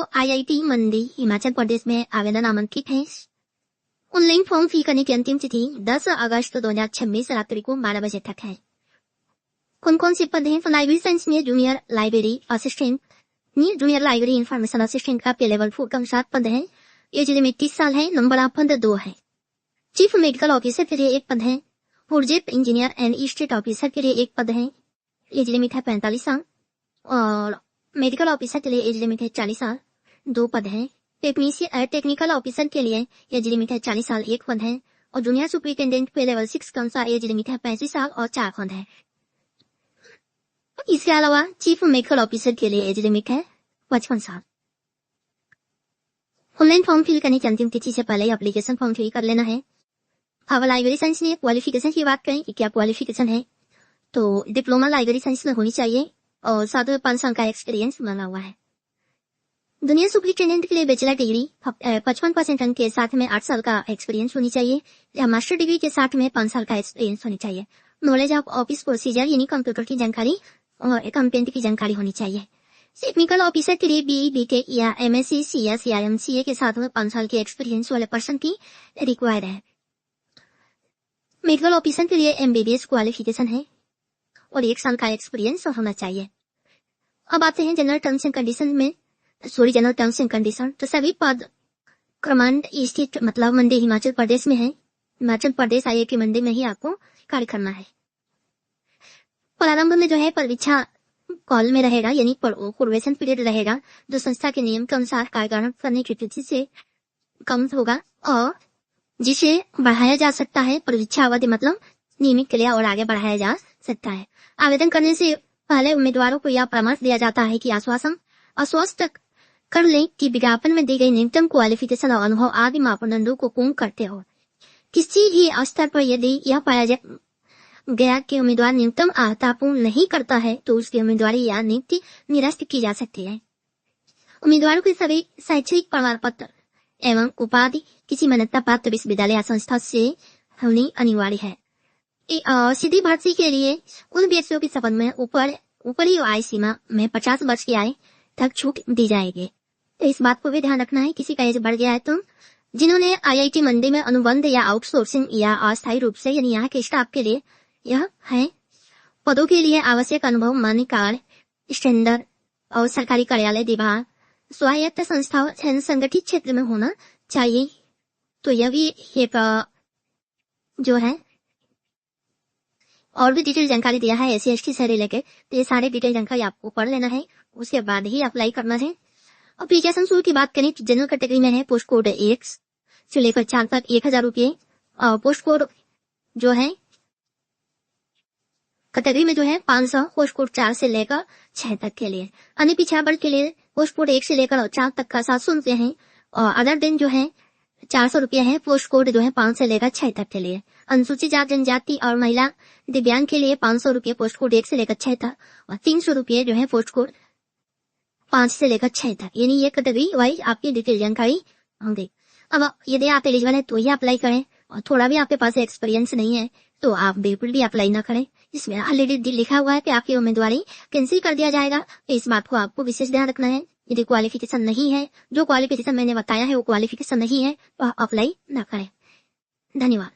जो आईआईटी मंडी हिमाचल प्रदेश में आवेदन आमंत्रित है। ऑनलाइन फॉर्म फिल करने की अंतिम तिथि 10 अगस्त 2026 रात्रि को 12 बजे तक है। कौन कौन से पद हैं? तो लाइब्रेरी साइंस में junior library assistant, junior library information assistant का पे लेवल 4 का 7 पद है। एज लिमिट 30 साल है। नंबर ऑफ पद 2 है। चीफ मेडिकल ऑफिसर के लिए 1 पद है। Project engineer and state officer के लिए 1 पद है। एज लिमिट है 45 साल। और मेडिकल ऑफिसर के लिए एज लिमिट है 40 साल, 2 पद है। टेक्निकल ऑफिसर के लिए एज लिमिट है 40 साल, 1 पद है। और जूनियर सुपरिटेंडेंट पे लेवल 6 का अनुसार एज लिमिट है 35 साल और 4 पद है। इसके अलावा चीफ मेडिकल ऑफिसर के लिए एज लिमिट है 55 साल। ऑनलाइन फॉर्म फिल करने की अंतिम तिथि से पहले एप्लीकेशन फॉर्म फिल कर लेना है। अब लाइब्रेरी साइंस में क्वालिफिकेशन की बात करें कि क्या क्वालिफिकेशन है, तो डिप्लोमा लाइब्रेरी साइंस में होनी चाहिए और साथ में 5 साल का एक्सपीरियंस बना हुआ है। जूनियर सुपरिटेंडेंट के लिए बैचलर डिग्री 55% अंक के साथ में 8 साल का एक्सपीरियंस होनी चाहिए या मास्टर डिग्री के साथ में 5 साल का एक्सपीरियंस होनी चाहिए। नॉलेज ऑफ ऑफिस प्रोसीजर यानी कंप्यूटर की जानकारी और अकाउंटेंट की जानकारी होनी चाहिए। टेक्निकल ऑफिसर के लिए बीई, बीटेक या एमएससी, सीएस या एमसीए के साथ में 5 साल के एक्सपीरियंस वाले पर्सन की रिक्वायर्ड है। मेडिकल ऑफिसर के लिए एमबीबीएस क्वालिफिकेशन है और 1 साल का एक्सपीरियंस होना चाहिए। अब आते हैं जनरल टर्म्स एंड कंडीशन। तो सभी पद क्रमांड स्थित मतलब मंडी हिमाचल प्रदेश में है। हिमाचल प्रदेश आईआईटी मंडी में ही आपको कार्य करना है। प्रारंभ में जो है परीक्षा कॉल में रहेगा यानी प्रोबेशन पीरियड रहेगा, जो संस्था के नियम के अनुसार कार्य करने की तिथि से कम होगा और जिसे बढ़ाया जा सकता है। परीक्षा अवधि मतलब नियमित के लिए और आगे बढ़ाया जा सकता है। आवेदन करने से पहले उम्मीदवारों को यह परामर्श दिया जाता है कि आश्वस्त कर लें कि विज्ञापन में दी गई न्यूनतम क्वालिफिकेशन और अनुभव आदि मापदंडों को पूर्ण करते हो। किसी भी स्तर पर यदि यह पाया गया कि उम्मीदवार न्यूनतम अर्हता पूर्ण नहीं करता है तो उसकी उम्मीदवारी या नियुक्ति निरस्त की जा सकती है। उम्मीदवारों के सभी शैक्षणिक प्रमाण पत्र एवं उपाधि किसी मान्यता प्राप्त विश्वविद्यालय या संस्था से होनी अनिवार्य है। सीधी भर्ती के लिए उन व्यक्तियों की शपथ में ऊपरी आय सीमा में 50 वर्ष की आय तक छूट दी जाएगी। तो इस बात को भी ध्यान रखना है, किसी का एज बढ़ गया है तो जिन्होंने आईआईटी मंडी में अनुबंध या आउटसोर्सिंग या अस्थायी रूप से यानी यहाँ के स्टाफ के लिए यह है। पदों के लिए आवश्यक अनुभव मान्य कार्ड, स्टैंडर्ड और सरकारी कार्यालय, विभाग, स्वायत्त संस्थाओं संगठित क्षेत्र में होना चाहिए। तो यह भी एक जो है और भी डिटेल जानकारी दिया है SC/ST से रिलेटेड। तो ये सारे डिटेल जानकारी आपको पढ़ लेना है, उसके बाद ही अप्लाई करना है। एप्लीकेशन शुल्क की बात करें तो जनरल कैटेगरी में है पोस्ट कोड 1 से लेकर 4 तक 1000 रुपये और पोस्ट कोड जो है कैटेगरी में जो है 500, पोस्ट कोड 4 से लेकर 6 तक के लिए। अन्य पिछड़ा वर्ग के लिए पोस्ट कोड 1 से लेकर 4 तक का 700 रुपये है और अदर दिन जो है 400 रुपये है। पोस्ट कोड जो है 5 से लेकर 6 तक के लिए। अनुसूचित जाति जनजाति और महिला दिव्यांग के लिए 500 रुपये पोस्ट कोड 1 से लेकर 6 तक और 300 रुपये जो है पोस्ट कोड 5 से लेकर 6 तक। यानी ये कैटेगरी वाइज आपकी डिटेल जानकारी होंगी। अब यदि आप एलिजिबल है तो ही अप्लाई करें और थोड़ा भी आपके पास एक्सपीरियंस नहीं है तो आप बिल्कुल भी अप्लाई ना करें। इसमें ऑलरेडी लिखा हुआ है कि आपकी उम्मीदवारी कैंसिल कर दिया जाएगा। तो इस बात को आपको विशेष ध्यान रखना है। यदि क्वालिफिकेशन नहीं है, जो क्वालिफिकेशन मैंने बताया है वो क्वालिफिकेशन नहीं है तो आप अप्लाई ना करें। धन्यवाद।